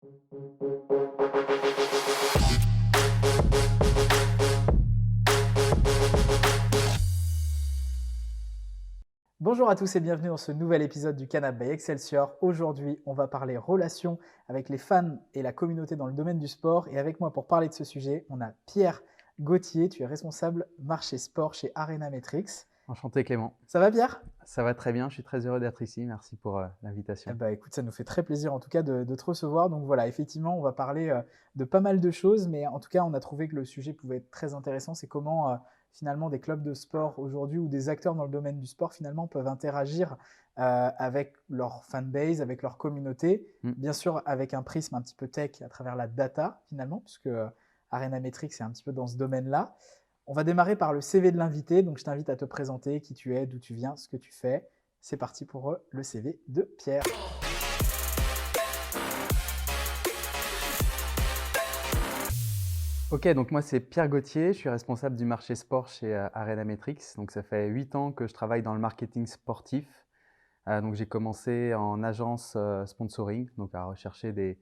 Bonjour à tous et bienvenue dans ce nouvel épisode du Canap by Excelsior. Aujourd'hui, on va parler relations avec les fans et la communauté dans le domaine du sport. Et avec moi pour parler de ce sujet, on a Pierre Gauthier. Tu es responsable marché sport chez Arena Metrics. Enchanté Clément. Ça va Pierre? Ça va très bien, je suis très heureux d'être ici. Merci pour l'invitation. Écoute, ça nous fait très plaisir en tout cas de te recevoir. Donc voilà, effectivement, on va parler de pas mal de choses, mais en tout cas, on a trouvé que le sujet pouvait être très intéressant. C'est comment finalement des clubs de sport aujourd'hui ou des acteurs dans le domaine du sport finalement peuvent interagir avec leur fanbase, avec leur communauté, bien sûr avec un prisme un petit peu tech à travers la data finalement, puisque Arena Metrics est un petit peu dans ce domaine-là. On va démarrer par le CV de l'invité, donc je t'invite à te présenter qui tu es, d'où tu viens, ce que tu fais. C'est parti pour le CV de Pierre. Ok, donc moi c'est Pierre Gauthier, je suis responsable du marché sport chez Arena Metrics. Donc ça fait 8 ans que je travaille dans le marketing sportif. Donc j'ai commencé en agence sponsoring, donc à rechercher des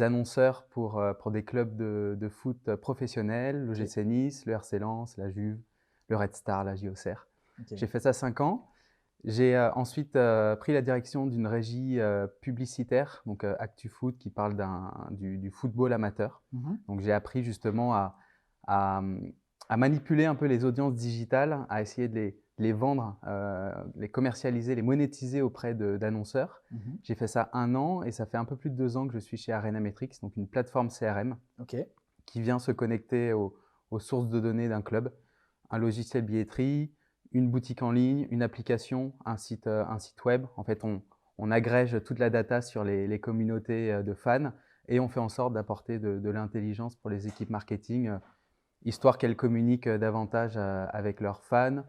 annonceurs pour des clubs de foot professionnels, le GC Nice, le RC Lens, la Juve, le Red Star, la JOCR. Okay. J'ai fait ça 5 ans. J'ai ensuite pris la direction d'une régie publicitaire, donc ActuFoot, qui parle du football amateur. Donc j'ai appris justement à manipuler un peu les audiences digitales, à essayer de les vendre, les commercialiser, les monétiser auprès d'annonceurs. J'ai fait ça 1 an et ça fait un peu plus de 2 ans que je suis chez Arena Metrics, donc une plateforme CRM qui vient se connecter aux sources de données d'un club, un logiciel billetterie, une boutique en ligne, une application, un site web. En fait, on agrège toute la data sur les communautés de fans et on fait en sorte d'apporter de l'intelligence pour les équipes marketing, histoire qu'elles communiquent davantage avec leurs fans,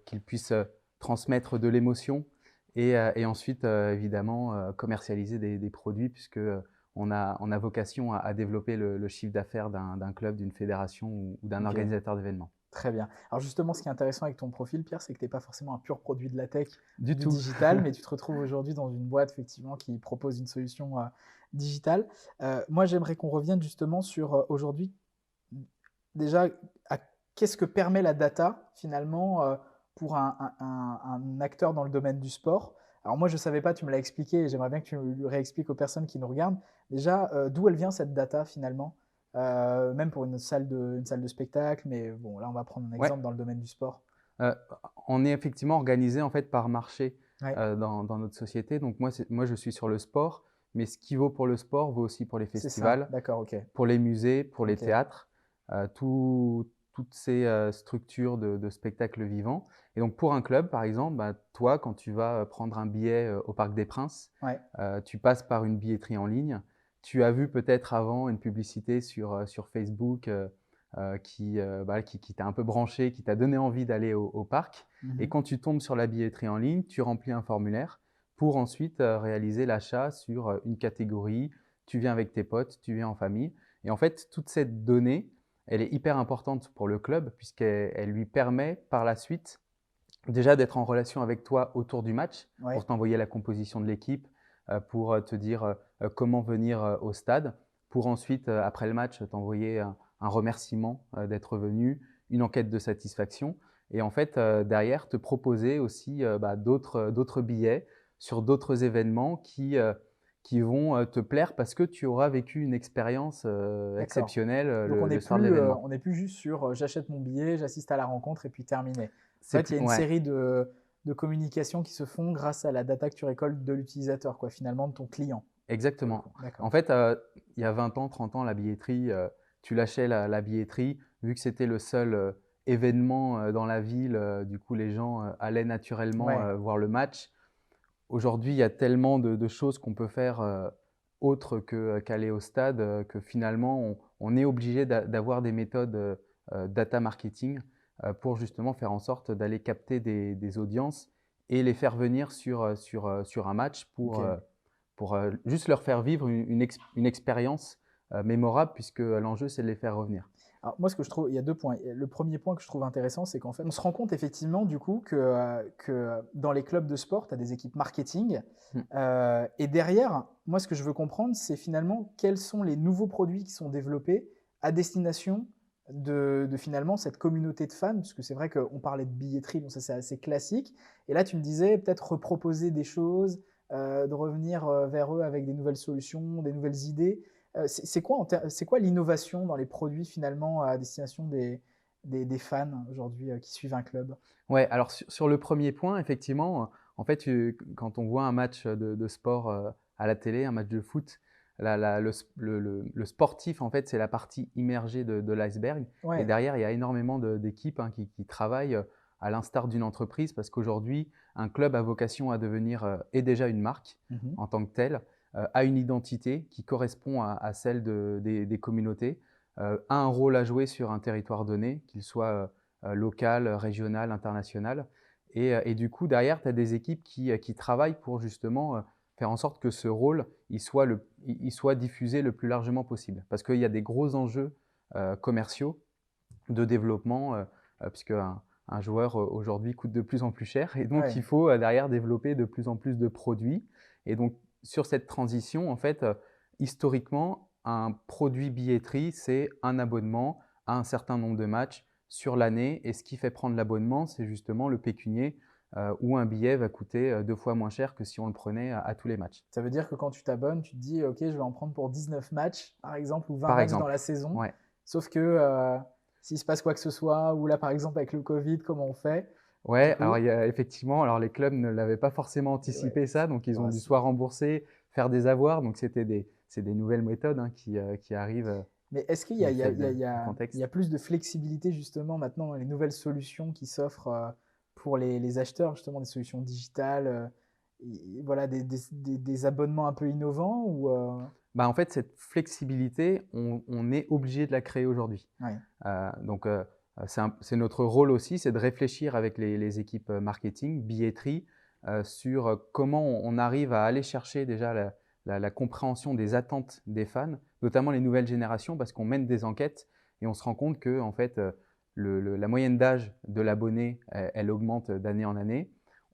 qu'ils puissent transmettre de l'émotion et ensuite, évidemment, commercialiser des produits puisque on a vocation à développer le chiffre d'affaires d'un club, d'une fédération ou d'un organisateur d'événements. Très bien. Alors justement, ce qui est intéressant avec ton profil, Pierre, c'est que tu n'es pas forcément un pur produit de la tech, du digital, mais tu te retrouves aujourd'hui dans une boîte effectivement qui propose une solution digitale. Moi, j'aimerais qu'on revienne justement sur aujourd'hui, déjà, qu'est-ce que permet la data finalement pour un acteur dans le domaine du sport. Alors moi, je ne savais pas, tu me l'as expliqué, et j'aimerais bien que tu le réexpliques aux personnes qui nous regardent. Déjà, d'où elle vient cette data finalement? Même pour une salle de spectacle, mais bon, là, on va prendre un exemple dans le domaine du sport. On est effectivement organisé en fait par marché dans notre société. Donc moi, je suis sur le sport, mais ce qui vaut pour le sport vaut aussi pour les festivals, pour les musées, pour les théâtres, toutes ces structures de spectacles vivants. Et donc pour un club, par exemple, toi, quand tu vas prendre un billet au Parc des Princes, tu passes par une billetterie en ligne. Tu as vu peut-être avant une publicité sur Facebook qui t'a un peu branché, qui t'a donné envie d'aller au parc. Et quand tu tombes sur la billetterie en ligne, tu remplis un formulaire pour ensuite réaliser l'achat sur une catégorie. Tu viens avec tes potes, tu viens en famille. Et en fait, toute cette donnée, elle est hyper importante pour le club puisqu'elle lui permet par la suite déjà d'être en relation avec toi autour du match pour t'envoyer la composition de l'équipe, pour te dire comment venir au stade, pour ensuite, après le match, t'envoyer un remerciement d'être venu, une enquête de satisfaction et en fait, derrière, te proposer aussi d'autres billets sur d'autres événements qui vont te plaire parce que tu auras vécu une expérience exceptionnelle le soir de l'événement. On n'est plus juste sur j'achète mon billet, j'assiste à la rencontre et puis terminé. En fait, il y a une série de communications qui se font grâce à la data que tu récoltes de l'utilisateur, finalement, de ton client. Exactement. En fait, il y a 20 ans, 30 ans, la billetterie, tu lâchais la billetterie. Vu que c'était le seul événement dans la ville, du coup, les gens allaient naturellement voir le match. Aujourd'hui, il y a tellement de choses qu'on peut faire autres qu'aller au stade que finalement, on est obligé d'avoir des méthodes data marketing pour justement faire en sorte d'aller capter des audiences et les faire venir sur un match pour juste leur faire vivre une expérience mémorable puisque l'enjeu, c'est de les faire revenir. Alors moi, ce que je trouve, il y a 2 points. Le premier point que je trouve intéressant, c'est qu'en fait, on se rend compte effectivement du coup que dans les clubs de sport, tu as des équipes marketing. Mmh. Et derrière, moi, ce que je veux comprendre, c'est finalement quels sont les nouveaux produits qui sont développés à destination de finalement cette communauté de fans, parce que c'est vrai qu'on parlait de billetterie, bon ça c'est assez classique. Et là, tu me disais peut-être reproposer des choses, de revenir vers eux avec des nouvelles solutions, des nouvelles idées. C'est quoi l'innovation dans les produits finalement à destination des fans aujourd'hui qui suivent un club? Ouais, alors sur le premier point, effectivement, en fait, quand on voit un match de sport, à la télé, un match de foot, la le s le sportif, en fait, c'est la partie immergée de l'iceberg et Ouais. derrière, il y a énormément d'équipes, hein, qui travaillent, à l'instar d'une entreprise parce qu'aujourd'hui, un club a vocation à devenir, est déjà une marque Mhm. en tant que telle, a une identité qui correspond à celle des communautés, a un rôle à jouer sur un territoire donné, qu'il soit, local, régional, international et du coup derrière tu as des équipes qui travaillent pour justement, faire en sorte que ce rôle, il soit diffusé le plus largement possible. Parce qu'il y a des gros enjeux, commerciaux de développement, puisque un joueur, aujourd'hui coûte de plus en plus cher et donc Ouais. il faut, derrière développer de plus en plus de produits et donc sur cette transition, en fait, historiquement, un produit billetterie, c'est un abonnement à un certain nombre de matchs sur l'année et ce qui fait prendre l'abonnement, c'est justement le pécunier, où un billet va coûter, 2 fois moins cher que si on le prenait à tous les matchs. Ça veut dire que quand tu t'abonnes, tu te dis, OK, je vais en prendre pour 19 matchs, par exemple, ou 20 Par matchs dans la exemple. saison. Ouais. Sauf que s'il se passe quoi que ce soit, ou là, par exemple, avec le Covid, comment on fait? Du Ouais, alors coup, il y a effectivement, alors les clubs ne l'avaient pas forcément ouais, anticipé ça, donc ils ont bah, dû soit rembourser, faire des avoirs, donc c'est des nouvelles méthodes, hein, qui arrivent, mais est-ce qu'il y a, du fait du il y a contexte. plus de flexibilité justement maintenant dans les nouvelles solutions qui s'offrent pour les acheteurs, justement des solutions digitales, voilà, des abonnements un peu innovants ou Bah, en fait, cette flexibilité, on est obligé de la créer aujourd'hui. ouais. Donc, c'est notre rôle aussi, c'est de réfléchir avec les équipes, marketing, billetterie, sur, comment on arrive à aller chercher déjà la compréhension des attentes des fans, notamment les nouvelles générations, parce qu'on mène des enquêtes et on se rend compte que en fait, la moyenne d'âge de l'abonné, elle augmente d'année en année.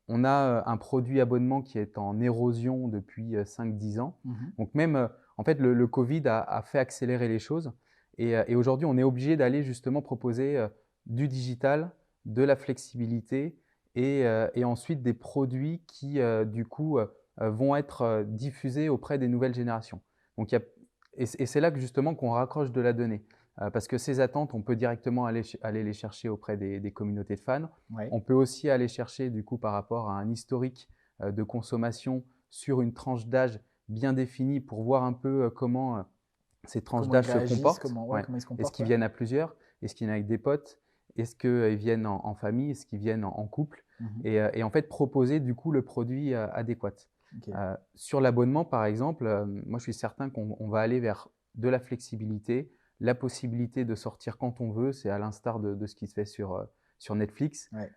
On a, un produit abonnement qui est en érosion depuis, 5-10 ans. Mhm. Donc même, en fait, le covid a fait accélérer les choses et aujourd'hui, on est obligé d'aller justement proposer, du digital, de la flexibilité et ensuite des produits qui, du coup, vont être, diffusés auprès des nouvelles générations. Donc il y a et c'est là que justement qu'on raccroche de la donnée, parce que ces attentes, on peut directement aller les chercher auprès des communautés de fans. Ouais. On peut aussi aller chercher du coup par rapport à un historique, de consommation sur une tranche d'âge bien définie pour voir un peu, comment, ces tranches Comment ils d'âge se réagissent, comportent. comment, ouais, Ouais. comment ils se Est-ce comportent, qu'ils ouais. viennent à plusieurs? Est-ce qu'ils viennent avec des potes? Est-ce qu'ils viennent en famille? Est-ce qu'ils viennent en couple? Mhm. Et en fait, proposer du coup le produit, adéquat. Ok. Sur l'abonnement, par exemple, moi je suis certain qu'on va aller vers de la flexibilité, la possibilité de sortir quand on veut. C'est à l'instar de ce qui se fait sur Netflix. Ouais.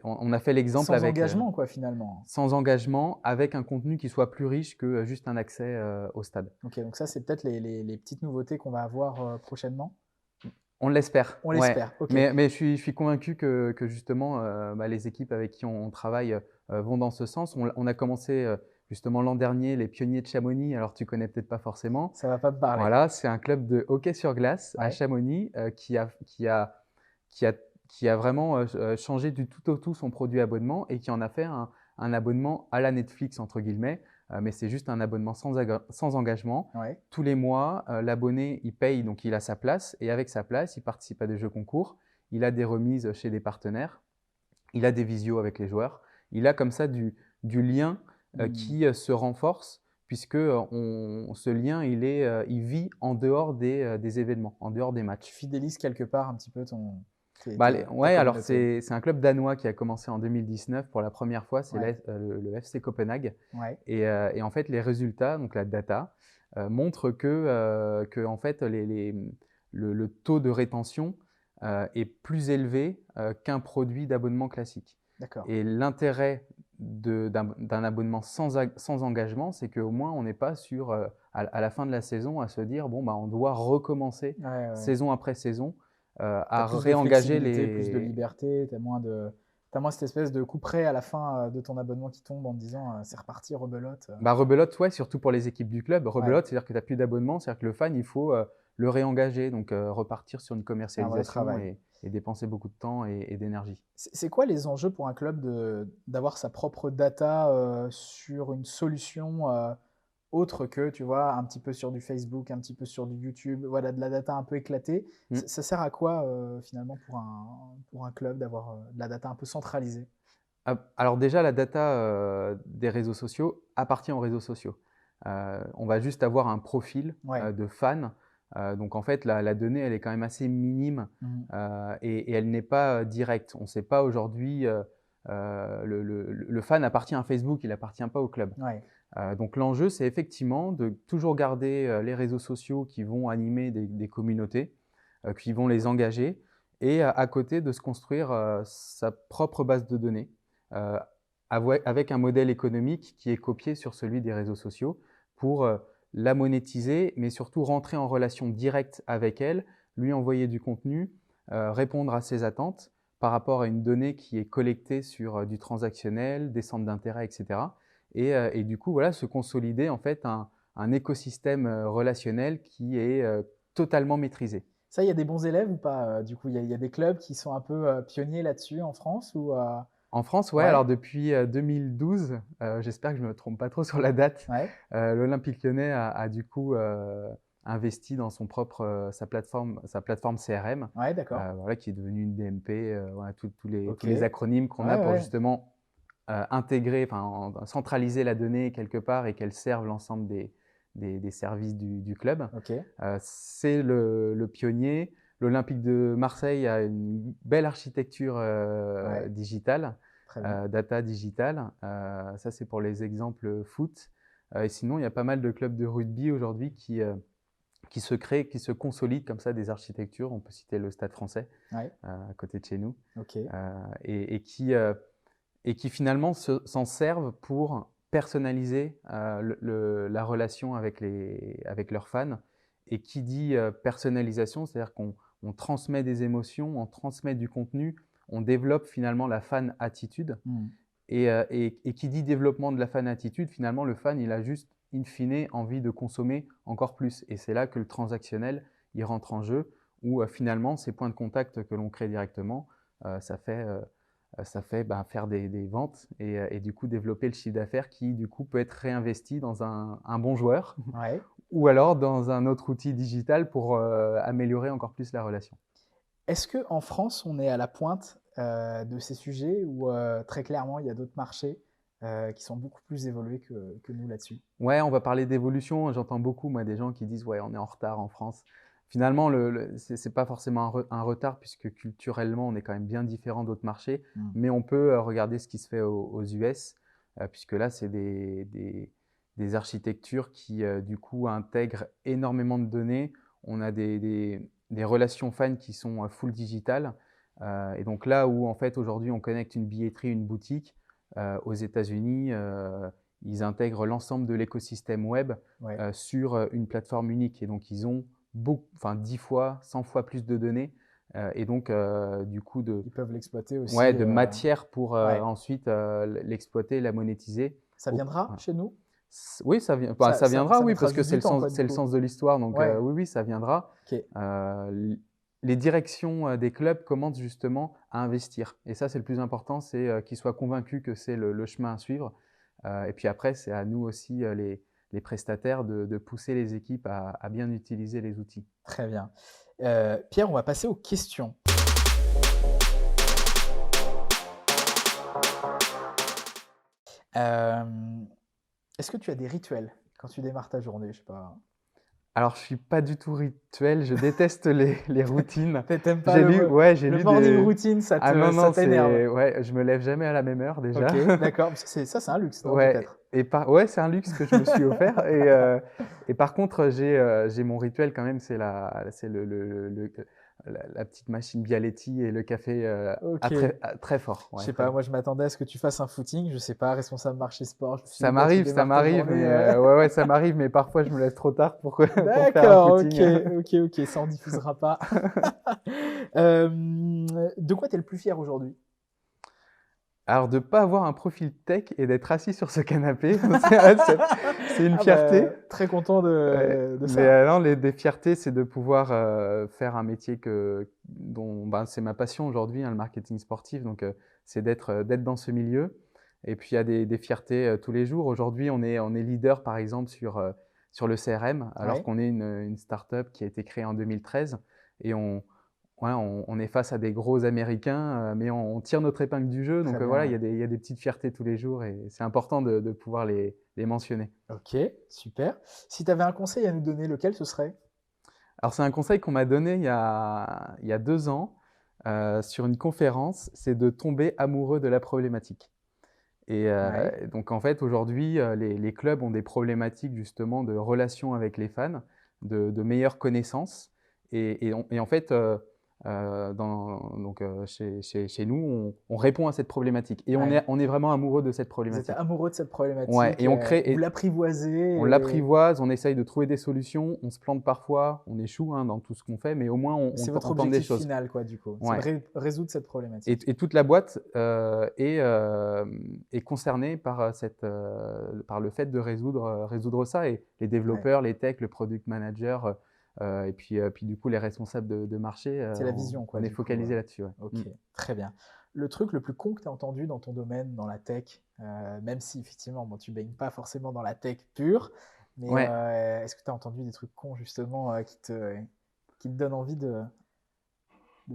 On a fait l'exemple Sans avec, engagement, quoi, finalement. sans engagement, avec un contenu qui soit plus riche que, juste un accès, au stade. Ok, donc ça, c'est peut-être les petites nouveautés qu'on va avoir prochainement. On l'espère, On ouais. l'espère, ok. Mais je suis convaincu que justement, bah, les équipes avec qui on travaille, vont dans ce sens. On a commencé, justement l'an dernier, les Pionniers de Chamonix, alors tu connais peut-être pas forcément. Ça va pas me parler. Voilà, c'est un club de hockey sur glace à Ouais. Chamonix, qui a qui a vraiment, changé du tout au tout son produit abonnement et qui en a fait un abonnement «à la Netflix» entre guillemets, mais c'est juste un abonnement sans engagement. Ouais. Tous les mois, l'abonné, il paye, donc il a sa place et avec sa place, il participe à des jeux concours, il a des remises chez des partenaires, il a des visios avec les joueurs. Il a comme ça du lien, Hmm. qui, se renforce puisque, ce lien, il vit en dehors des événements, en dehors des Tu matchs. fidélises quelque part un petit peu Bah, ta ouais, alors communauté. c'est un club danois qui a commencé en 2019 pour la première fois, c'est Ouais. le FC Copenhague Ouais. et en fait les résultats, donc la data, montrent que en fait le taux de rétention, est plus élevé, qu'un produit d'abonnement classique D'accord. et l'intérêt d'un abonnement sans engagement, c'est qu'au moins on n'est pas sur, à la fin de la saison à se dire, bon, bah, on doit recommencer Ouais, ouais. saison après saison T'as à plus de réengager flexibilité, plus de les… liberté, t'as moins cette espèce de couperet à la fin de ton abonnement qui tombe en te disant c'est reparti, rebelote. Bah, rebelote, ouais, surtout pour les équipes du club. Ouais, Rebelote, c'est-à-dire que tu n'as plus d'abonnement, c'est-à-dire que le fan, il faut le réengager, donc repartir sur une c'est un vrai commercialisation travail. et dépenser beaucoup de temps et d'énergie. C'est quoi les enjeux pour un club d'avoir sa propre data sur une solution autre que, tu vois, un petit peu sur du Facebook, un petit peu sur du YouTube, voilà, de la data un peu éclatée. Mm. Ça sert à quoi finalement pour un club d'avoir de la data un peu centralisée? Alors déjà, la data des réseaux sociaux appartient aux réseaux sociaux. On va juste avoir un profil Ouais. de fan. Donc en fait, la donnée, elle est quand même assez minime Mhm. et elle n'est pas directe. On ne sait pas aujourd'hui, le fan appartient à Facebook, il n'appartient pas au club. Ouais. Donc l'enjeu, c'est effectivement de toujours garder les réseaux sociaux qui vont animer des communautés, qui vont les engager, et à côté de se construire sa propre base de données, euh, avec un modèle économique qui est copié sur celui des réseaux sociaux pour la monétiser, mais surtout rentrer en relation directe avec elle, lui envoyer du contenu, répondre à ses attentes par rapport à une donnée qui est collectée sur du transactionnel, des centres d'intérêt, etc. Et du coup, voilà, se consolider en fait un écosystème relationnel qui est totalement maîtrisé. Ça, il y a des bons élèves ou pas du coup, il y a des clubs qui sont un peu pionniers là-dessus en France ou En France, ouais, ouais, alors depuis 2012, j'espère que je ne me trompe pas trop sur la date, ouais, l'Olympique Lyonnais a du coup investi dans son propre, sa plateforme CRM, ouais, d'accord. voilà, qui est devenue une DMP, voilà, tous Ok. les acronymes qu'on a Ouais, pour ouais. justement intégrer, enfin centraliser la donnée quelque part et qu'elle serve l'ensemble des services du club. Ok. C'est le pionnier. L'Olympique de Marseille a une belle architecture Ouais. digitale, Très bien. data digitale. Ça, c'est pour les exemples foot. Et sinon, il y a pas mal de clubs de rugby aujourd'hui qui se créent, qui se consolident comme ça des architectures. On peut citer le Stade Français Ouais. à côté de chez nous, Ok. et qui finalement s'en servent pour personnaliser la relation avec leurs fans. Et qui dit personnalisation, c'est-à-dire qu'on transmet des émotions, on transmet du contenu, on développe finalement la fan attitude. Hmm. Et qui dit développement de la fan attitude, finalement le fan il a juste in fine envie de consommer encore plus. Et c'est là que le transactionnel il rentre en jeu, où finalement ces points de contact que l'on crée directement, ça fait faire des ventes et du coup développer le chiffre d'affaires qui du coup peut être réinvesti dans un bon joueur Ouais. ou alors dans un autre outil digital pour améliorer encore plus la relation. Est-ce que en France, on est à la pointe de ces sujets ou très clairement, il y a d'autres marchés qui sont beaucoup plus évolués que nous là-dessus? Ouais, on va parler d'évolution. J'entends beaucoup, moi, des gens qui disent ouais, on est en retard en France. Finalement, c'est pas forcément un retard puisque culturellement, on est quand même bien différent d'autres marchés. Hmm. Mais on peut regarder ce qui se fait aux US, puisque là, c'est des architectures qui, du coup, intègrent énormément de données. On a des relations fans qui sont full digital. Et donc là où, en fait, aujourd'hui, on connecte une billetterie, une boutique, aux États-Unis, ils intègrent l'ensemble de l'écosystème web Ouais. sur une plateforme unique. Et donc, ils ont 10 fois, 100 fois plus de données et donc, du coup, Ils peuvent l'exploiter aussi. ouais, de matière pour Ouais. ensuite l'exploiter, la monétiser. Ça viendra Ouais. chez nous? Oui, ça viendra, Ça oui, mettra parce que juste du temps, quoi, du c'est le coup. sens de l'histoire. Donc, Ouais. oui, oui, ça viendra. Ok. Les directions des clubs commencent justement à investir. Et ça, c'est le plus important, c'est qu'ils soient convaincus que c'est le chemin à suivre. Et puis après, c'est à nous aussi, les prestataires, de pousser les équipes à bien utiliser les outils. Très bien. Pierre, on va passer aux questions. Est-ce que tu as des rituels quand tu démarres ta journée? Je sais pas. Alors, je suis pas du tout rituel, je déteste les routines. T'aimes pas J'ai le lu morning des… routine, Ah non, ça non, t'énerve. ouais, je me lève jamais à la même heure déjà. Ok, d'accord. C'est un luxe, non, Ouais, peut-être? ouais, c'est un luxe que je me suis offert. Et par contre, j'ai mon rituel quand même, c'est la petite machine Bialetti et le café Ok. très fort. Je Ouais, sais pas, moi je m'attendais à ce que tu fasses un footing, je sais pas, responsable marché sport, je me suis dit, bah, tu ça démarres ta m'arrive, journée. mais ouais, ouais, ça m'arrive, mais parfois je me lève trop tard pour, pour faire un D'accord, ok, footing. ok, ça on diffusera pas. Euh, de quoi tu es le plus fier aujourd'hui? Alors, de ne pas avoir un profil tech et d'être assis sur ce canapé, c'est une Ah bah, fierté. très content Ouais, de mais ça. non, des fiertés, c'est de pouvoir faire un métier dont ben, c'est ma passion aujourd'hui, hein, le marketing sportif. Donc, c'est d'être dans ce milieu. Et puis, il y a des fiertés tous les jours. Aujourd'hui, on est leader, par exemple, sur le CRM, alors Ouais, qu'on est une start-up qui a été créée en 2013. Et ouais, on est face à des gros Américains, mais on tire notre épingle du jeu. très Donc, bien, voilà, ouais. il y a des petites fiertés tous les jours et c'est important de pouvoir les mentionner. Ok, super. Si tu avais un conseil à nous donner, lequel ce serait? Alors, c'est un conseil qu'on m'a donné il y a 2 ans sur une conférence, c'est de tomber amoureux de la problématique. Ouais, Et donc, en fait, aujourd'hui, les clubs ont des problématiques justement de relations avec les fans, de meilleures connaissances. Et en fait, chez nous, on répond à cette problématique. Et ouais. on est vraiment amoureux de cette Vous êtes problématique. amoureux de cette Ouais, problématique, et on crée, vous l'apprivoisez on et l'apprivoise, on essaye de trouver des solutions, on se plante parfois, on échoue hein, dans tout ce qu'on fait, mais au moins c'est votre on tente des objectif choses. final, quoi, du coup. C'est de Ouais. résoudre cette problématique. Et toute la boîte est concernée par, par le fait de résoudre ça. Et les Ouais. développeurs, les techs, le product manager, puis du coup les responsables de marché, C'est la vision, quoi, on est du coup. focalisé là-dessus. Ouais. Mm. Ok, très bien. Le truc le plus con que tu as entendu dans ton domaine, dans la tech, même si effectivement, bon, tu baignes pas forcément dans la tech pure, mais Ouais. est-ce que tu as entendu des trucs cons justement qui te donnent envie de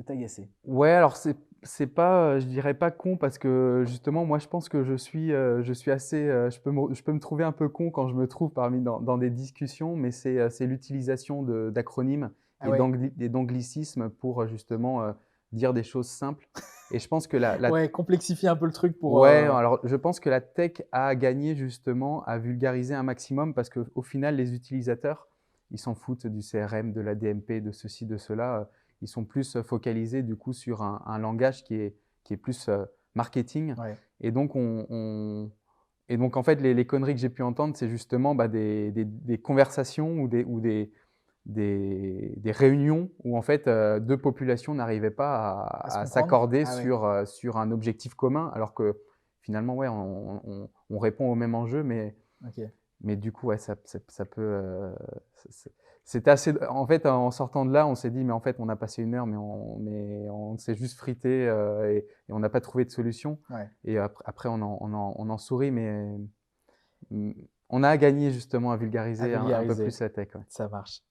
t'agacer? Ouais, alors c'est pas, je dirais pas con parce que justement, moi, je pense que je suis assez, je peux me trouver un peu con quand je me trouve dans des discussions, mais c'est l'utilisation d'acronymes Ah ouais, et d'anglicismes pour justement dire des choses simples. Et je pense que ouais, complexifier un peu le truc pour. ouais, alors je pense que la tech a gagné justement à vulgariser un maximum parce qu'au final, les utilisateurs, ils s'en foutent du CRM, de la DMP, de ceci, de cela. Ils sont plus focalisés du coup sur un langage qui est plus marketing. Ouais, Et donc, et donc, en fait, les conneries que j'ai pu entendre, c'est justement bah, des conversations des réunions où en fait deux populations n'arrivaient pas à se à comprendre? s'accorder Ah ouais, sur un objectif commun, alors que finalement, ouais, on répond au même enjeu, ok. mais du coup, ouais, ça peut. C'était assez. En fait, en sortant de là, on s'est dit, mais en fait, on a passé 1 heure, mais on s'est juste frité et on n'a pas trouvé de solution. Ouais, Et après, on en sourit, mais mm, on a gagné justement à à vulgariser un peu vulgariser, plus la tech. Ouais. ça marche.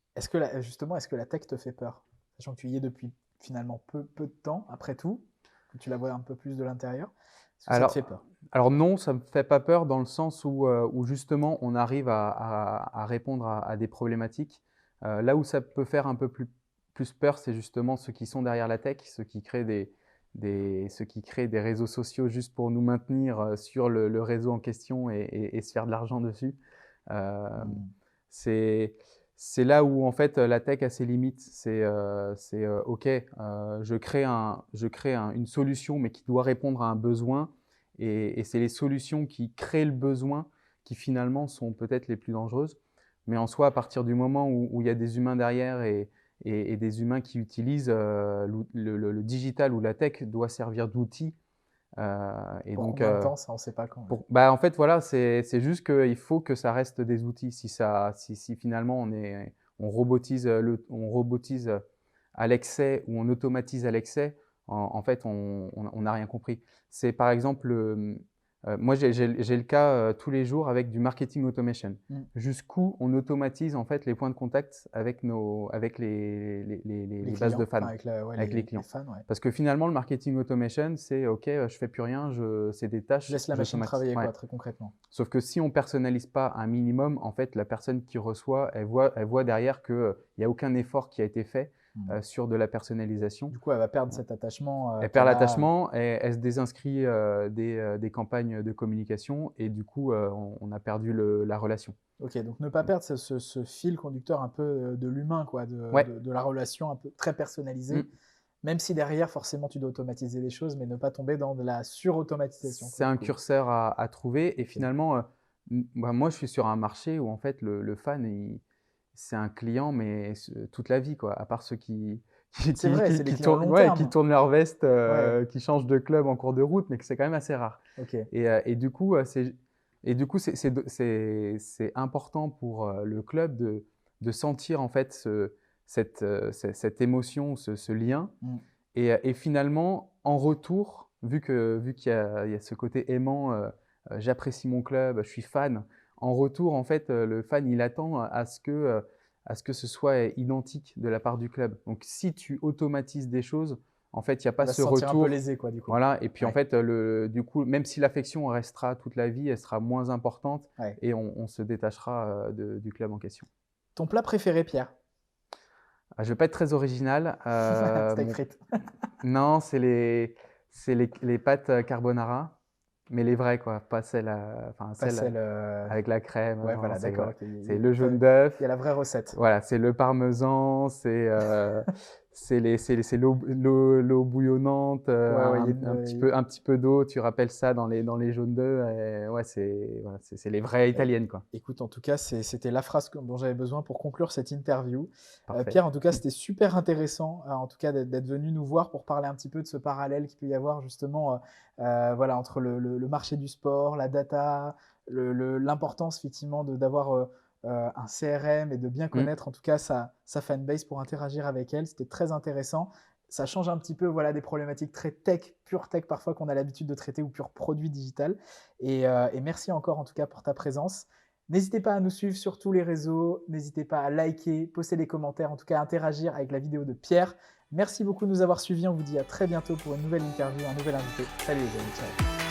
Justement, est-ce que la tech te fait peur? Sachant que tu y es depuis finalement peu de temps, après tout, que tu la vois un peu plus de l'intérieur, est-ce que ça te fait Alors, peur? alors non, ça me fait pas peur dans le sens où justement on arrive à répondre à des problématiques. Là où ça peut faire un peu plus peur, c'est justement ceux qui sont derrière la tech, ceux qui créent ceux qui créent des réseaux sociaux juste pour nous maintenir sur le réseau en question et se faire de l'argent dessus. Euh, Hmm. c'est, c'est là où en fait la tech a ses limites. OK, je crée une solution mais qui doit répondre à un besoin et c'est les solutions qui créent le besoin qui finalement sont peut-être les plus dangereuses. Mais en soi, à partir du moment où il y a des humains derrière et des humains qui utilisent le digital ou la tech doit servir d'outil. Et Pour donc, combien de temps, ça, on sait pas quand. bah, en fait, voilà, c'est juste qu'il faut que ça reste des outils. Si finalement on robotise à l'excès ou on automatise à l'excès, en fait, on n'a rien compris. C'est par exemple, moi j'ai le cas tous les jours avec du marketing automation. Hmm. Jusqu'où on automatise en fait les points de contact avec Les les bases de clients, fans, enfin avec, ouais, avec les les clients. fans, ouais. Parce que finalement, le marketing automation, c'est OK, je fais plus rien, c'est des Je tâches, laisse la machine j'automatise. travailler, Ouais. quoi, très concrètement. Sauf que si on personnalise pas un minimum, en fait, la personne qui reçoit, elle voit derrière qu'il n'y a aucun effort qui a été fait. sur de la personnalisation. Du coup, elle va perdre cet attachement. Elle perd l'attachement, elle se désinscrit des campagnes de communication et du coup, on a perdu la relation. Ok, donc ne pas perdre ce fil conducteur un peu de l'humain, quoi, Ouais. de la relation un peu très personnalisée. Même si derrière, forcément, tu dois automatiser les choses, mais ne pas tomber dans de la surautomatisation. C'est un curseur à trouver. Et finalement, moi, je suis sur un marché où en fait, le fan, c'est un client, mais toute la vie, quoi. À part ceux qui tournent leur veste, qui changent de club en cours de route, mais que c'est quand même assez rare. Okay. Et du coup, c'est important pour le club de sentir en fait cette émotion, ce lien. Et finalement, en retour, vu qu'il y a ce côté aimant, j'apprécie mon club, je suis fan. En retour, en fait, le fan, il attend à ce que ce soit identique de la part du club. Donc, si tu automatises des choses, en fait, il n'y a pas ce retour. Un peu lésé, quoi, du coup. Voilà. Et puis, en fait, du coup, même si l'affection restera toute la vie, elle sera moins importante et on se détachera du club en question. Ton plat préféré, Pierre? Je ne vais pas être très original. Steak frites. Non, c'est les pâtes carbonara, mais les vraies, quoi. Pas celles, avec la crème. Ouais, non, voilà, d'accord. C'est le jaune d'œuf. Il y a la vraie recette. Voilà, c'est le parmesan, c'est l'eau bouillonnante, un petit peu d'eau. Tu rappelles ça dans les jaunes d'œufs. Ouais, c'est les vraies italiennes, quoi. Écoute, en tout cas, c'était la phrase dont j'avais besoin pour conclure cette interview. Pierre, en tout cas, c'était super intéressant en tout cas d'être venu nous voir pour parler un petit peu de ce parallèle qu'il peut y avoir justement entre le marché du sport, la data, l'importance effectivement d'avoir un CRM et de bien connaître en tout cas sa fanbase pour interagir avec elle. C'était très intéressant. Ça change un petit peu des problématiques très tech, pure tech parfois qu'on a l'habitude de traiter ou pure produit digital. Et merci encore en tout cas pour ta présence. N'hésitez pas à nous suivre sur tous les réseaux, n'hésitez pas à liker, poster des commentaires, en tout cas à interagir avec la vidéo de Pierre. Merci beaucoup de nous avoir suivis, on vous dit à très bientôt pour une nouvelle interview, un nouvel invité. Salut les amis, ciao.